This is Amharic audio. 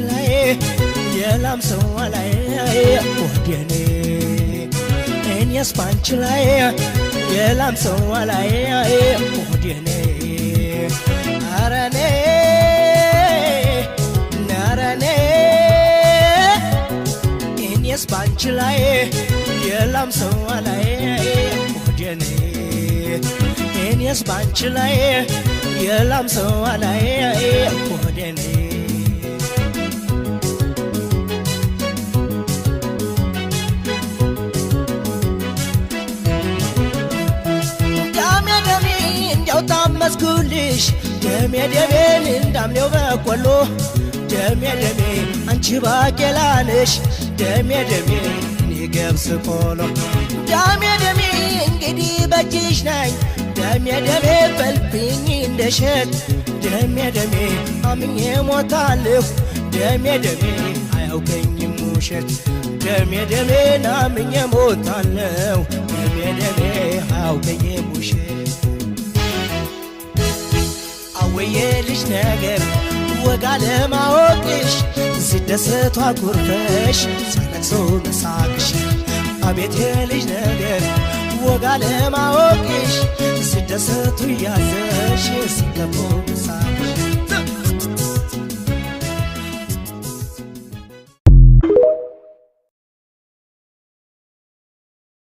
ላይ የላም ሰው ላይ ወደኔ እኔስ ባንቺ ላይ የላም ሰው ላይ ወደኔ አረኔ ናረኔ እኔስ ባንቺ ላይ የላም ሰው ላይ ወደኔ እኔስ ባንቺ ላይ የላም ሰው ላይ ወደኔ ታመስኩልሽ ደሜ ደሜን እንዳምኔው በቆሎ ደሜ ደሜ አንቺ ባቄላነሽ ደሜ ደሜ እኔ ገብስ ቆሎ ደሜ ደሜ እንግዲህ በጅሽ ነኝ ደሜ ደሜ በልብኝ እንደሸት ደሜ ደሜ አምኜ ሞታለሁ ደሜ ደሜ አያውቀኝም ውሸት ደሜ ደሜ አምኜ ሞታለሁ ደሜ ደሜ አያውቀኝም ውሸት ወየ ልጅ ነገር ወጋ ለማወቅሽ ሲደሰቱ አኩርፈሽ ሳለቅሶ መሳቅሽ አቤት ልጅ ነገር ወጋ ለማወቅሽ ሲደሰቱ ያዘሽ ሲከፋ